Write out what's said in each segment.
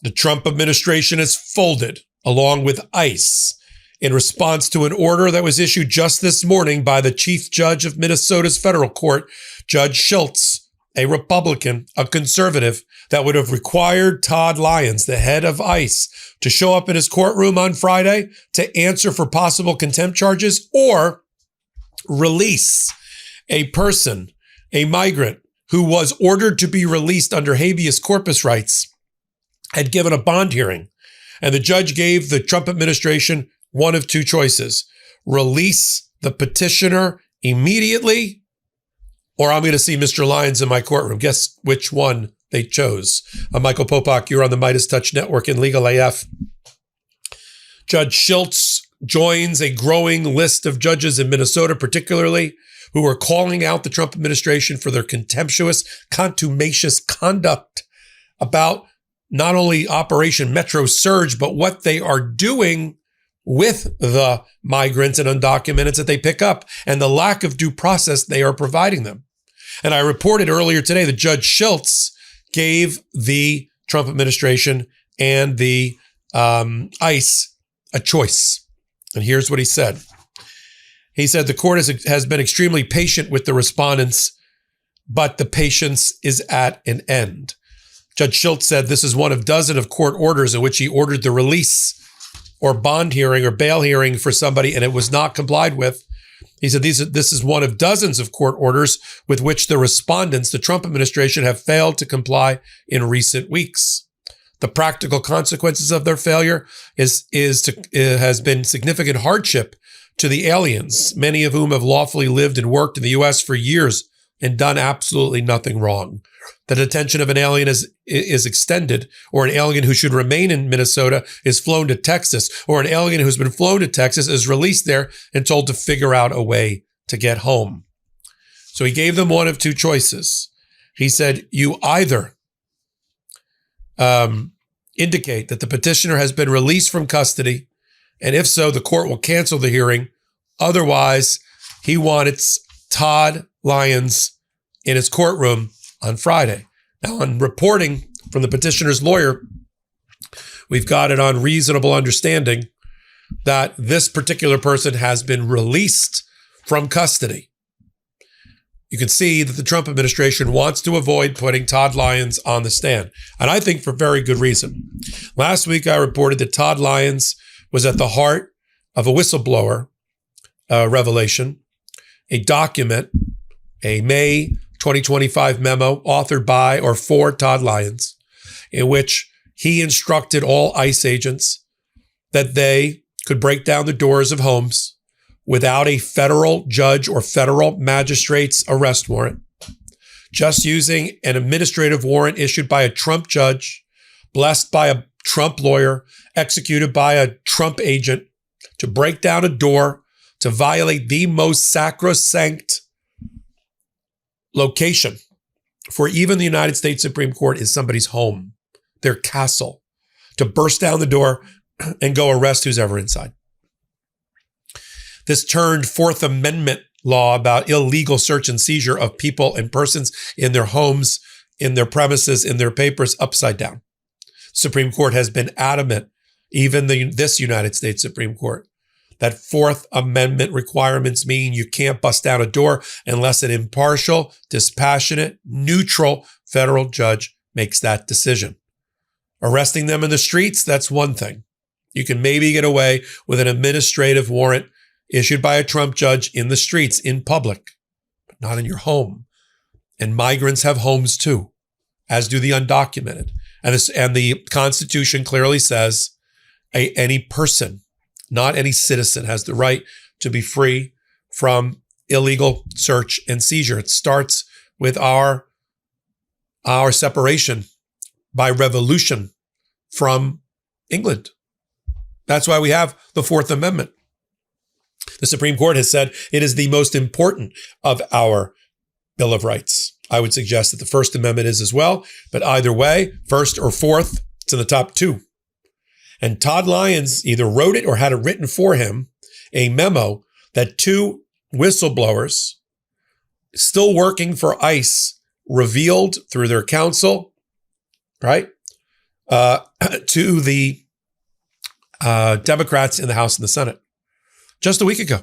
The Trump administration has folded, along with ICE, in response to an order that was issued just this morning by the chief judge of Minnesota's federal court, Judge Schultz, a Republican, a conservative, that would have required Todd Lyons, the head of ICE, to show up in his courtroom on Friday to answer for possible contempt charges or release a person, a migrant, who was ordered to be released under habeas corpus rights, had given a bond hearing. And the judge gave the Trump administration one of two choices: release the petitioner immediately, or I'm going to see Mr. Lyons in my courtroom. Guess which one they chose. I'm Michael Popak. You're on the Midas Touch Network in Legal AF. Judge Schultz joins a growing list of judges in Minnesota, particularly, who are calling out the Trump administration for their contemptuous, contumacious conduct about not only Operation Metro Surge, but what they are doing with the migrants and undocumented that they pick up and the lack of due process they are providing them. And I reported earlier today that Judge Schultz gave the Trump administration and the ICE a choice. And here's what he said. He said the court has been extremely patient with the respondents, but the patience is at an end. Judge Schultz said this is one of dozens of court orders in which he ordered the release or bond hearing or bail hearing for somebody, and it was not complied with. He said this is one of dozens of court orders with which the respondents, the Trump administration, have failed to comply in recent weeks. The practical consequences of their failure has been significant hardship to the aliens, many of whom have lawfully lived and worked in the U.S. for years and done absolutely nothing wrong. The detention of an alien is extended, or an alien who should remain in Minnesota is flown to Texas, or an alien who's been flown to Texas is released there and told to figure out a way to get home. So he gave them one of two choices. He said, you either indicate that the petitioner has been released from custody, and if so, the court will cancel the hearing. Otherwise, he wants Todd Lyons in his courtroom on Friday. Now, on reporting from the petitioner's lawyer, we've got it on reasonable understanding that this particular person has been released from custody. You can see that the Trump administration wants to avoid putting Todd Lyons on the stand, and I think for very good reason. Last week, I reported that Todd Lyons was at the heart of a whistleblower revelation, a document, a May 2025 memo authored by or for Todd Lyons, in which he instructed all ICE agents that they could break down the doors of homes without a federal judge or federal magistrate's arrest warrant, just using an administrative warrant issued by a Trump judge, blessed by a Trump lawyer, executed by a Trump agent, to break down a door, to violate the most sacrosanct location for even the United States Supreme Court is somebody's home, their castle, to burst down the door and go arrest who's ever inside. This turned Fourth Amendment law about illegal search and seizure of people and persons in their homes, in their premises, in their papers upside down. Supreme Court has been adamant, even this United States Supreme Court, that Fourth Amendment requirements mean you can't bust down a door unless an impartial, dispassionate, neutral federal judge makes that decision. Arresting them in the streets, that's one thing. You can maybe get away with an administrative warrant issued by a Trump judge in the streets, in public, but not in your home. And migrants have homes too, as do the undocumented. And the Constitution clearly says any person, not any citizen, has the right to be free from illegal search and seizure. It starts with our separation by revolution from England. That's why we have the Fourth Amendment. The Supreme Court has said it is the most important of our Bill of Rights. I would suggest that the First Amendment is as well, but either way, first or fourth, it's in the top two. And Todd Lyons either wrote it or had it written for him, a memo that two whistleblowers still working for ICE revealed through their counsel, right? to the Democrats in the House and the Senate just a week ago.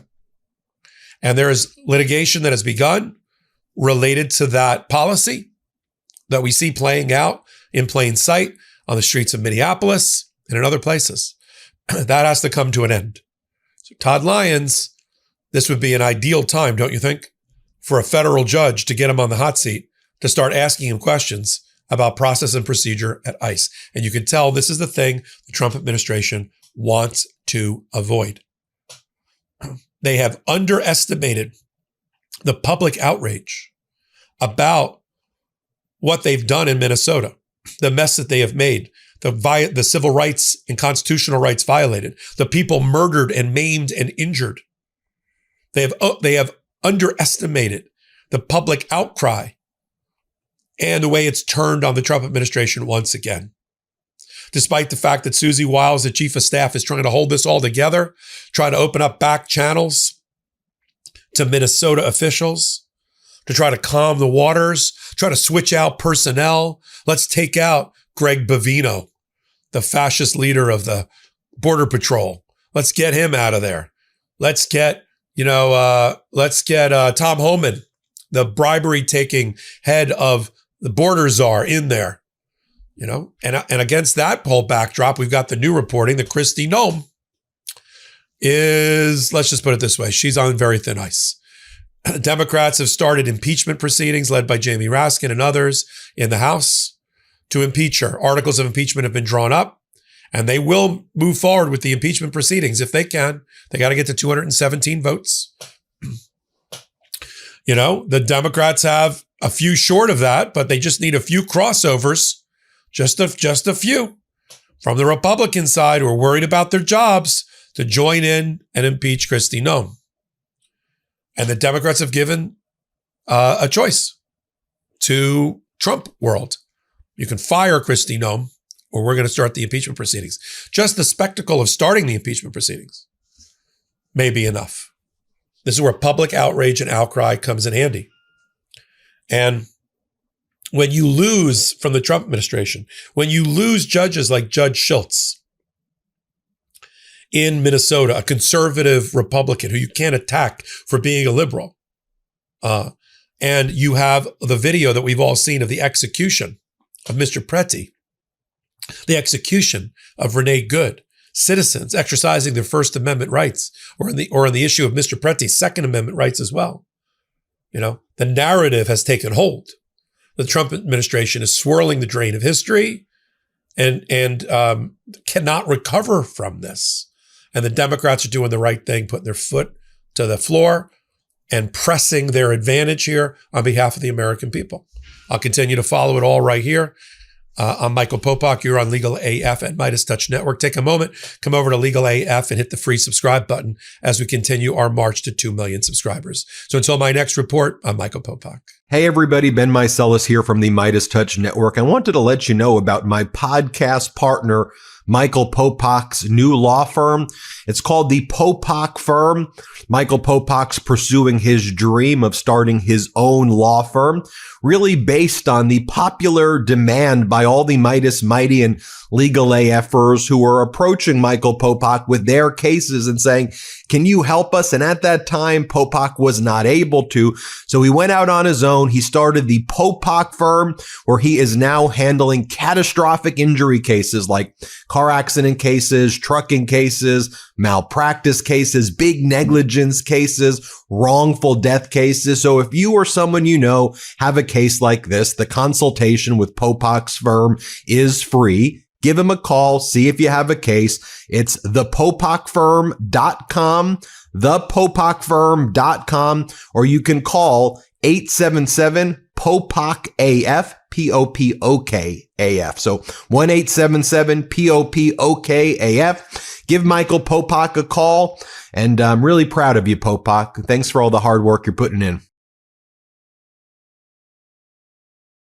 And there is litigation that has begun related to that policy that we see playing out in plain sight on the streets of Minneapolis and in other places. That has to come to an end. So Todd Lyons, this would be an ideal time, don't you think, for a federal judge to get him on the hot seat, to start asking him questions about process and procedure at ICE. And you can tell this is the thing the Trump administration wants to avoid. They have underestimated the public outrage about what they've done in Minnesota, the mess that they have made, the civil rights and constitutional rights violated, the people murdered and maimed and injured. They have underestimated the public outcry and the way it's turned on the Trump administration once again. Despite the fact that Susie Wiles, the chief of staff, is trying to hold this all together, trying to open up back channels to Minnesota officials, to try to calm the waters, try to switch out personnel. Let's take out Greg Bavino, the fascist leader of the Border Patrol. Let's get him out of there. Let's get Tom Homan, the bribery-taking head of the border czar, in there. And against that whole backdrop, we've got the new reporting that Kristi Noem is, let's just put it this way, she's on very thin ice. Democrats have started impeachment proceedings led by Jamie Raskin and others in the House to impeach her. Articles of impeachment have been drawn up, and they will move forward with the impeachment proceedings if they can. They got to get to 217 votes. The Democrats have a few short of that, but they just need a few crossovers. Just a few from the Republican side who are worried about their jobs to join in and impeach Kristi Noem. And the Democrats have given a choice to Trump world. You can fire Kristi Noem, or we're going to start the impeachment proceedings. Just the spectacle of starting the impeachment proceedings may be enough. This is where public outrage and outcry comes in handy. And when you lose from the Trump administration, when you lose judges like Judge Schultz in Minnesota, a conservative Republican who you can't attack for being a liberal, and you have the video that we've all seen of the execution of Mr. Preti, the execution of Renee Good, citizens exercising their First Amendment rights, or in the issue of Mr. Preti's Second Amendment rights as well. The narrative has taken hold. The Trump administration is swirling the drain of history and cannot recover from this. And the Democrats are doing the right thing, putting their foot to the floor and pressing their advantage here on behalf of the American people. I'll continue to follow it all right here. I'm Michael Popak. You're on Legal AF at Midas Touch Network. Take a moment, come over to Legal AF and hit the free subscribe button as we continue our march to 2 million subscribers. So until my next report, I'm Michael Popak. Hey everybody, Ben Meiselas here from the Midas Touch Network. I wanted to let you know about my podcast partner, Michael Popak's new law firm. It's called the Popak Firm. Michael Popak's pursuing his dream of starting his own law firm, really based on the popular demand by all the Midas Mighty and Legal AFers who are approaching Michael Popak with their cases and saying, can you help us? And at that time, Popak was not able to. So he went out on his own. He started the Popak Firm, where he is now handling catastrophic injury cases like car accident cases, trucking cases, malpractice cases, big negligence cases, wrongful death cases. So if you or someone you know have a case like this, the consultation with Popak's firm is free. Give him a call. See if you have a case. It's thepopakfirm.com, thepopakfirm.com, or you can call 877-POPOK-AF, P-O-P-O-K-A-F. So 1-877-POPOK-AF. Give Michael Popak a call. And I'm really proud of you, Popak. Thanks for all the hard work you're putting in.